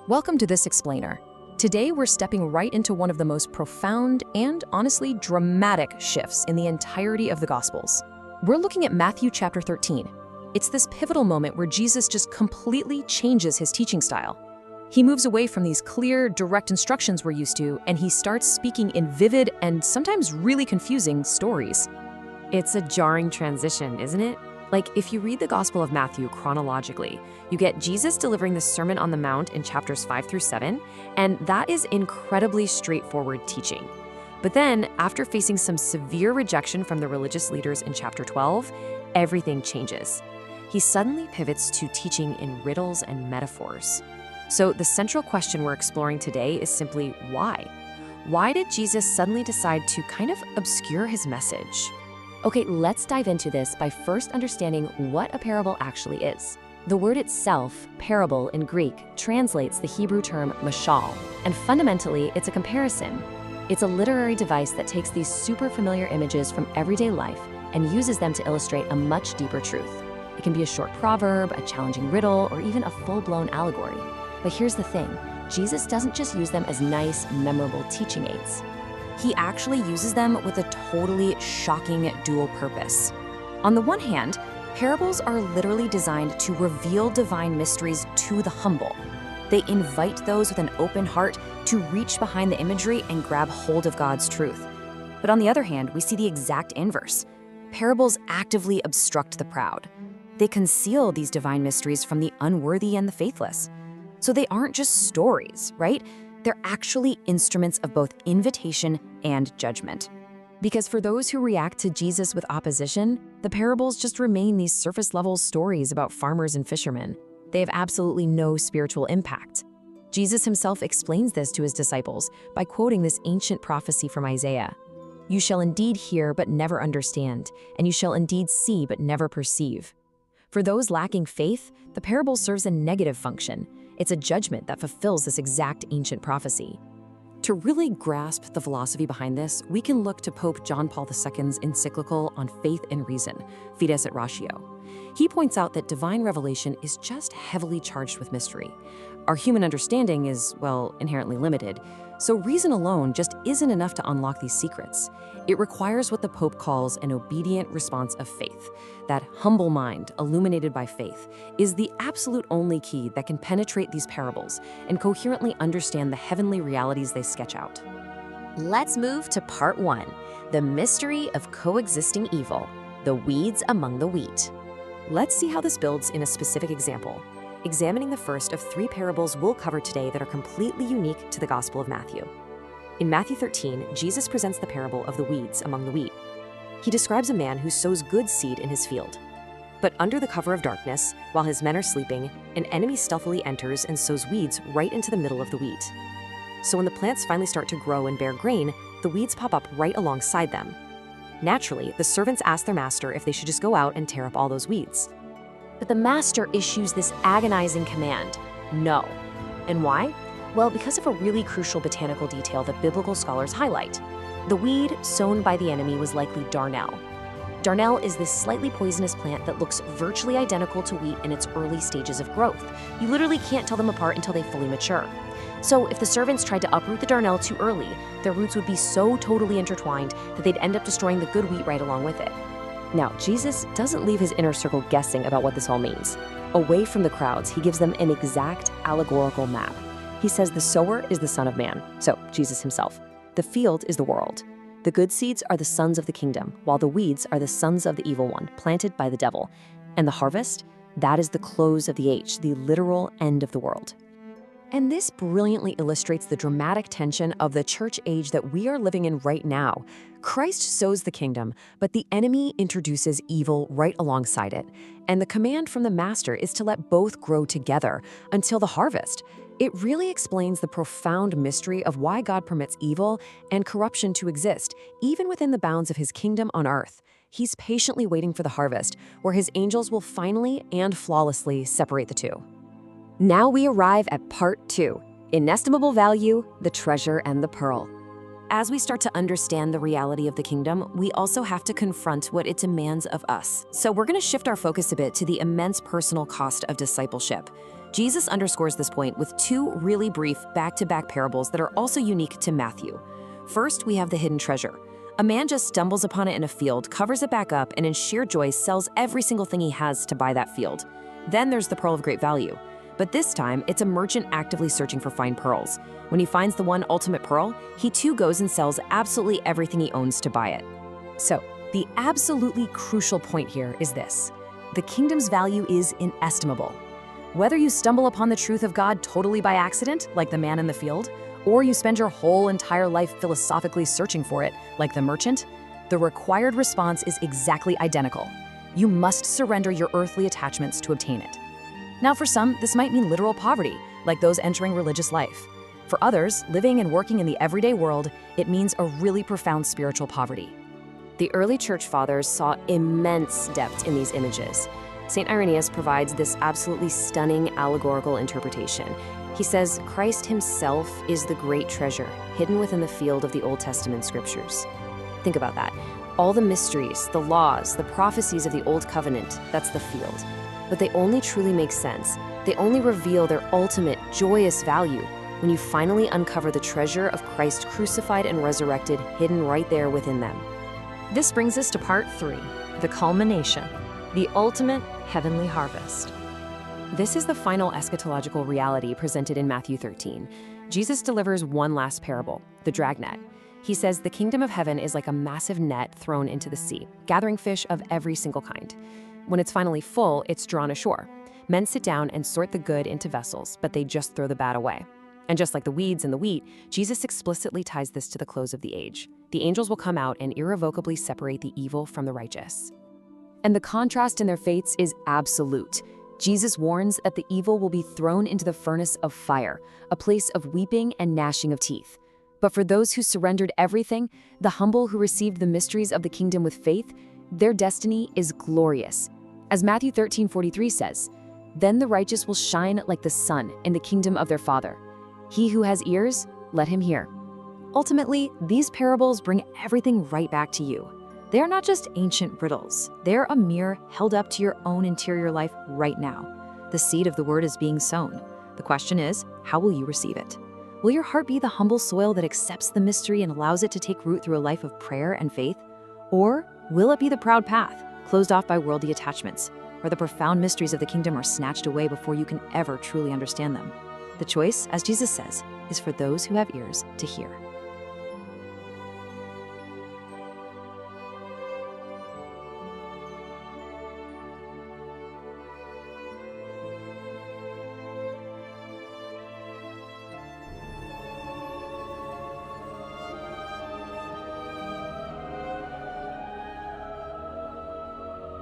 Welcome to This Explainer. Today we're stepping right into one of the most profound and honestly dramatic shifts in the entirety of the Gospels. We're looking at Matthew chapter 13. It's this pivotal moment where Jesus just completely changes his teaching style. He moves away from these clear, direct instructions we're used to, and he starts speaking in vivid and sometimes really confusing stories. It's a jarring transition, isn't it? Like, if you read the Gospel of Matthew chronologically, you get Jesus delivering the Sermon on the Mount in chapters 5 through 7, and that is incredibly straightforward teaching. But then, after facing some severe rejection from the religious leaders in chapter 12, everything changes. He suddenly pivots to teaching in riddles and metaphors. So the central question we're exploring today is simply why? Why did Jesus suddenly decide to kind of obscure his message? Okay, let's dive into this by first understanding what a parable actually is. The word itself, parable in Greek, translates the Hebrew term mashal, and fundamentally, it's a comparison. It's a literary device that takes these super familiar images from everyday life and uses them to illustrate a much deeper truth. It can be a short proverb, a challenging riddle, or even a full-blown allegory. But here's the thing, Jesus doesn't just use them as nice, memorable teaching aids. He actually uses them with a totally shocking dual purpose. On the one hand, parables are literally designed to reveal divine mysteries to the humble. They invite those with an open heart to reach behind the imagery and grab hold of God's truth. But on the other hand, we see the exact inverse. Parables actively obstruct the proud. They conceal these divine mysteries from the unworthy and the faithless. So they aren't just stories, right? They're actually instruments of both invitation and judgment. Because for those who react to Jesus with opposition, the parables just remain these surface-level stories about farmers and fishermen. They have absolutely no spiritual impact. Jesus himself explains this to his disciples by quoting this ancient prophecy from Isaiah. "You shall indeed hear but never understand, and you shall indeed see but never perceive." For those lacking faith, the parable serves a negative function. It's a judgment that fulfills this exact ancient prophecy. To really grasp the philosophy behind this, we can look to Pope John Paul II's encyclical on faith and reason, Fides et Ratio. He points out that divine revelation is just heavily charged with mystery. Our human understanding is, well, inherently limited, so reason alone just isn't enough to unlock these secrets. It requires what the Pope calls an obedient response of faith. That humble mind, illuminated by faith, is the absolute only key that can penetrate these parables and coherently understand the heavenly realities they sketch out. Let's move to part 1, the mystery of coexisting evil, the weeds among the wheat. Let's see how this builds in a specific example, examining the first of 3 parables we'll cover today that are completely unique to the Gospel of Matthew. In Matthew 13, Jesus presents the parable of the weeds among the wheat. He describes a man who sows good seed in his field. But under the cover of darkness, while his men are sleeping, an enemy stealthily enters and sows weeds right into the middle of the wheat. So when the plants finally start to grow and bear grain, the weeds pop up right alongside them. Naturally, the servants ask their master if they should just go out and tear up all those weeds. But the master issues this agonizing command, no. And why? Well, because of a really crucial botanical detail that biblical scholars highlight. The weed sown by the enemy was likely darnel. Darnel is this slightly poisonous plant that looks virtually identical to wheat in its early stages of growth. You literally can't tell them apart until they fully mature. So if the servants tried to uproot the darnel too early, their roots would be so totally intertwined that they'd end up destroying the good wheat right along with it. Now, Jesus doesn't leave his inner circle guessing about what this all means. Away from the crowds, he gives them an exact allegorical map. He says the sower is the Son of Man, so Jesus himself. The field is the world. The good seeds are the sons of the kingdom, while the weeds are the sons of the evil one, planted by the devil. And the harvest, that is the close of the age, the literal end of the world. And this brilliantly illustrates the dramatic tension of the church age that we are living in right now. Christ sows the kingdom, but the enemy introduces evil right alongside it. And the command from the master is to let both grow together until the harvest. It really explains the profound mystery of why God permits evil and corruption to exist, even within the bounds of his kingdom on earth. He's patiently waiting for the harvest, where his angels will finally and flawlessly separate the two. Now we arrive at part 2, inestimable value, the treasure and the pearl. As we start to understand the reality of the kingdom, we also have to confront what it demands of us. So we're going to shift our focus a bit to the immense personal cost of discipleship. Jesus underscores this point with two really brief back-to-back parables that are also unique to Matthew. First, we have the hidden treasure. A man just stumbles upon it in a field, covers it back up, and in sheer joy sells every single thing he has to buy that field. Then there's the pearl of great value. But this time, it's a merchant actively searching for fine pearls. When he finds the one ultimate pearl, he too goes and sells absolutely everything he owns to buy it. So, the absolutely crucial point here is this: the kingdom's value is inestimable. Whether you stumble upon the truth of God totally by accident, like the man in the field, or you spend your whole entire life philosophically searching for it, like the merchant, the required response is exactly identical. You must surrender your earthly attachments to obtain it. Now, for some, this might mean literal poverty, like those entering religious life. For others, living and working in the everyday world, it means a really profound spiritual poverty. The early church fathers saw immense depth in these images. St. Irenaeus provides this absolutely stunning allegorical interpretation. He says Christ himself is the great treasure hidden within the field of the Old Testament scriptures. Think about that. All the mysteries, the laws, the prophecies of the Old Covenant, that's the field. But they only truly make sense. They only reveal their ultimate, joyous value when you finally uncover the treasure of Christ crucified and resurrected hidden right there within them. This brings us to part 3, the culmination, the ultimate heavenly harvest. This is the final eschatological reality presented in Matthew 13. Jesus delivers one last parable, the dragnet. He says the kingdom of heaven is like a massive net thrown into the sea, gathering fish of every single kind. When it's finally full, it's drawn ashore. Men sit down and sort the good into vessels, but they just throw the bad away. And just like the weeds and the wheat, Jesus explicitly ties this to the close of the age. The angels will come out and irrevocably separate the evil from the righteous. And the contrast in their fates is absolute. Jesus warns that the evil will be thrown into the furnace of fire, a place of weeping and gnashing of teeth. But for those who surrendered everything, the humble who received the mysteries of the kingdom with faith, their destiny is glorious. As Matthew 13:43 says, "Then the righteous will shine like the sun in the kingdom of their Father. He who has ears, let him hear." Ultimately, these parables bring everything right back to you. They are not just ancient riddles. They're a mirror held up to your own interior life right now. The seed of the word is being sown. The question is, how will you receive it? Will your heart be the humble soil that accepts the mystery and allows it to take root through a life of prayer and faith? Or will it be the proud path, closed off by worldly attachments, where the profound mysteries of the kingdom are snatched away before you can ever truly understand them? The choice, as Jesus says, is for those who have ears to hear.